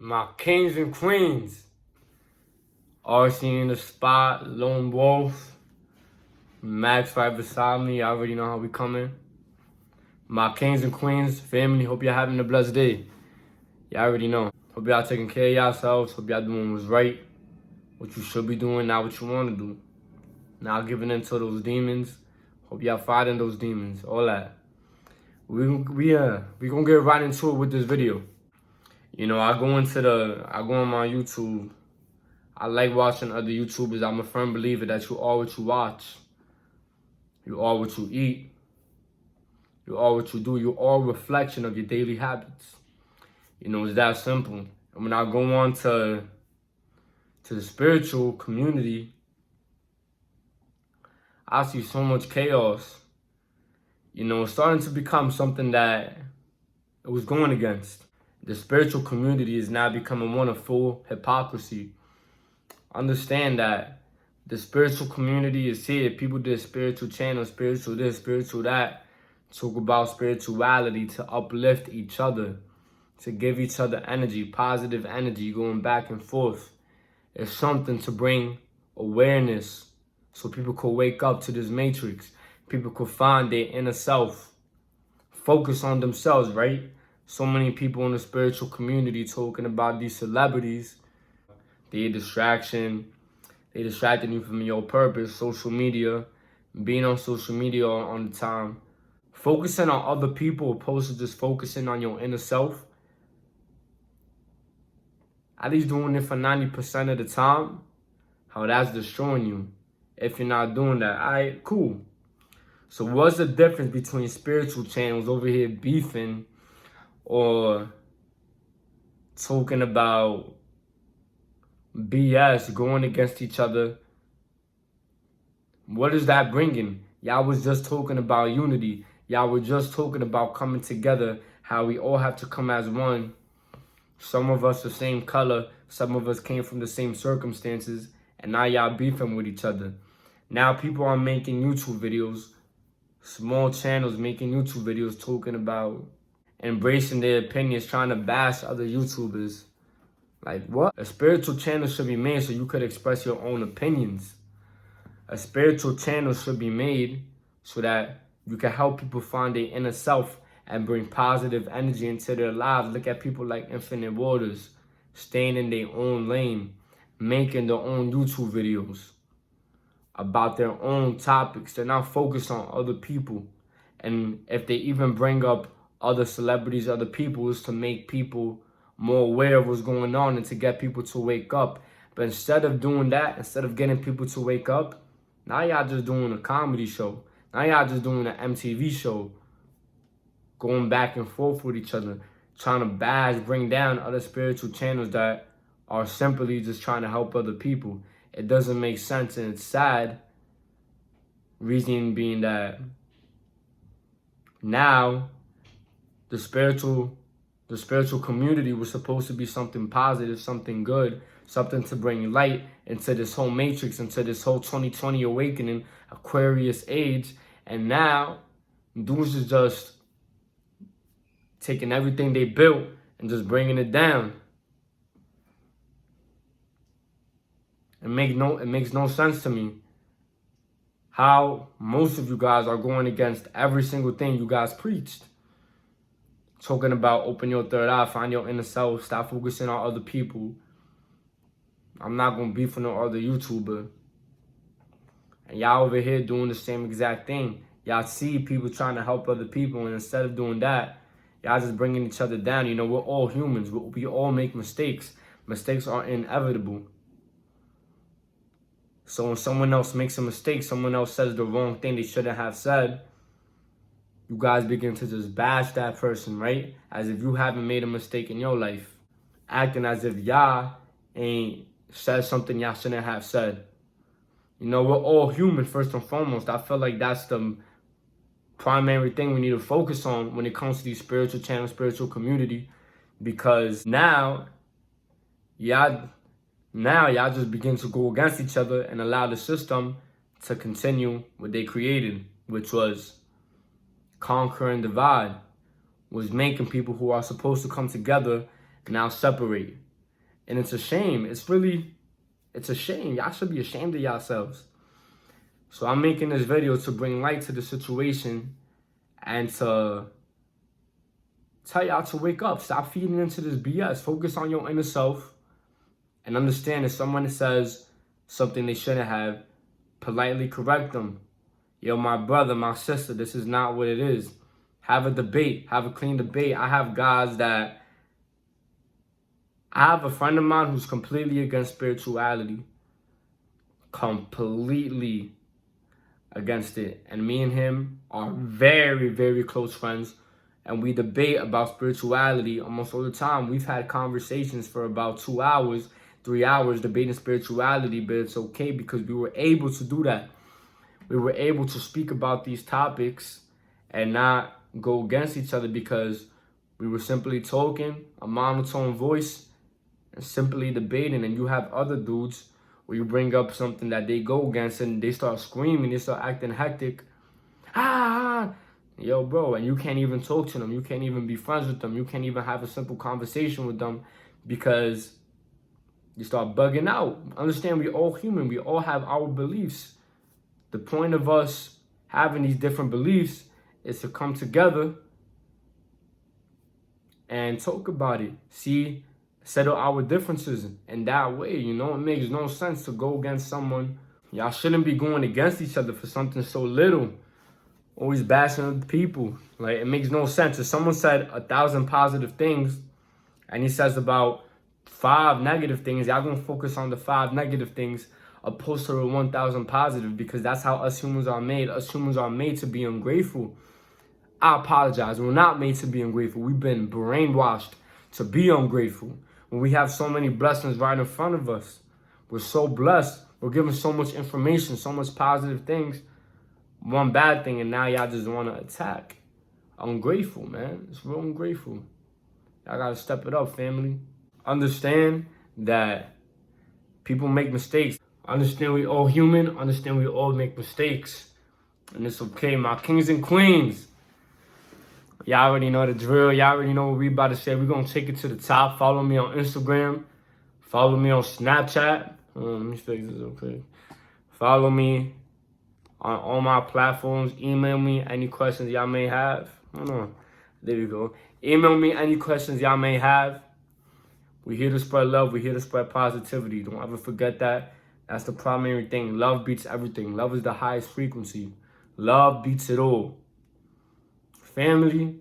My kings and queens. RC in the spot, Lone Wolf, Max right beside me. I already know how we coming. My kings and queens, family, hope y'all having a blessed day. Y'all already know. Hope y'all taking care of yourselves. Hope y'all doing what's right. What you should be doing, not what you want to do. Not giving in to those demons. Hope y'all fighting those demons. All that. We gonna get right into it with this video. You know, I go on my YouTube. I like watching other YouTubers. I'm a firm believer that you are what you watch. You are what you eat. You are what you do. You are a reflection of your daily habits. You know, it's that simple. And when I go on to the spiritual community, I see so much chaos. You know, it's starting to become something that it was going against. The spiritual community is now becoming one of full hypocrisy. Understand that the spiritual community is here. People do spiritual channels, spiritual this, spiritual that. Talk about spirituality to uplift each other, to give each other energy, positive energy, going back and forth. It's something to bring awareness so people could wake up to this matrix. People could find their inner self, focus on themselves, right? So many people in the spiritual community talking about these celebrities. They're a distraction. They distracting you from your purpose, social media, being on social media on the time. Focusing on other people opposed to just focusing on your inner self. At least doing it for 90% of the time, how that's destroying you. If you're not doing that, all right, cool. So what's the difference between spiritual channels over here beefing or talking about BS, going against each other? What is that bringing? Y'all was just talking about unity. Y'all were just talking about coming together, how we all have to come as one. Some of us the same color, some of us came from the same circumstances, and now y'all beefing with each other. Now people are making YouTube videos, small channels making YouTube videos talking about embracing their opinions, trying to bash other YouTubers. Like what? A spiritual channel should be made so you could express your own opinions. A spiritual channel should be made so that you can help people find their inner self and bring positive energy into their lives. Look at people like Infinite Waters, staying in their own lane, making their own YouTube videos about their own topics. They're not focused on other people. And if they even bring up other celebrities, other people, is to make people more aware of what's going on and to get people to wake up. But instead of doing that, instead of getting people to wake up, now y'all just doing a comedy show. Now y'all just doing an MTV show, going back and forth with each other, trying to bash, bring down other spiritual channels that are simply just trying to help other people. It doesn't make sense, and it's sad. Reason being that now the spiritual community was supposed to be something positive, something good, something to bring light into this whole matrix, into this whole 2020 awakening, Aquarius age. And now dudes is just taking everything they built and just bringing it down. It makes no sense to me how most of you guys are going against every single thing you guys preached. Talking about open your third eye, find your inner self, stop focusing on other people. I'm not going to beef with no other YouTuber. And y'all over here doing the same exact thing. Y'all see people trying to help other people, and instead of doing that, y'all just bringing each other down. You know, we're all humans. We all make mistakes. Mistakes are inevitable. So when someone else makes a mistake, someone else says the wrong thing they shouldn't have said, you guys begin to just bash that person, right? As if you haven't made a mistake in your life. Acting as if y'all ain't said something y'all shouldn't have said. You know, we're all human first and foremost. I feel like that's the primary thing we need to focus on when it comes to these spiritual channels, spiritual community. Because now y'all just begin to go against each other and allow the system to continue what they created, which was conquer and divide, was making people who are supposed to come together now separate. And it's a shame. It's a shame. Y'all should be ashamed of yourselves. So I'm making this video to bring light to the situation and to tell y'all to wake up. Stop feeding into this BS. Focus on your inner self and understand if someone says something they shouldn't have, politely correct them. Yo, my brother, my sister, this is not what it is. Have a debate. Have a clean debate. I have a friend of mine who's completely against spirituality. Completely against it. And me and him are very, very close friends. And we debate about spirituality almost all the time. We've had conversations for about 2 hours, 3 hours debating spirituality, but it's okay because we were able to do that. We were able to speak about these topics and not go against each other because we were simply talking, a monotone voice, and simply debating. And you have other dudes where you bring up something that they go against and they start screaming, they start acting hectic. Yo, bro, and you can't even talk to them. You can't even be friends with them. You can't even have a simple conversation with them because you start bugging out. Understand, we're all human. We all have our beliefs. The point of us having these different beliefs is to come together and talk about it. See, settle our differences in that way. You know, it makes no sense to go against someone. Y'all shouldn't be going against each other for something so little. Always bashing other people. Like, it makes no sense. If someone said 1,000 positive things and he says about 5 negative things, y'all gonna focus on the 5 negative things opposed to the 1,000 positive, because that's how us humans are made. Us humans are made to be ungrateful. I apologize. We're not made to be ungrateful. We've been brainwashed to be ungrateful. When we have so many blessings right in front of us, we're so blessed. We're given so much information, so much positive things. One bad thing, and now y'all just want to attack. Ungrateful, man. It's real ungrateful. Y'all got to step it up, family. Understand that people make mistakes. Understand we all human. Understand we all make mistakes. And it's okay, my kings and queens. Y'all already know the drill. Y'all already know what we about to say. We're going to take it to the top. Follow me on Instagram. Follow me on Snapchat. Let me fix this real quick. Follow me on all my platforms. Email me any questions y'all may have. Hold on. There you go. Email me any questions y'all may have. We're here to spread love. We're here to spread positivity. Don't ever forget that. That's the primary thing. Love beats everything. Love is the highest frequency. Love beats it all. Family,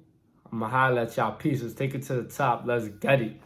I'm going to holler at y'all. Peace. Let's take it to the top. Let's get it.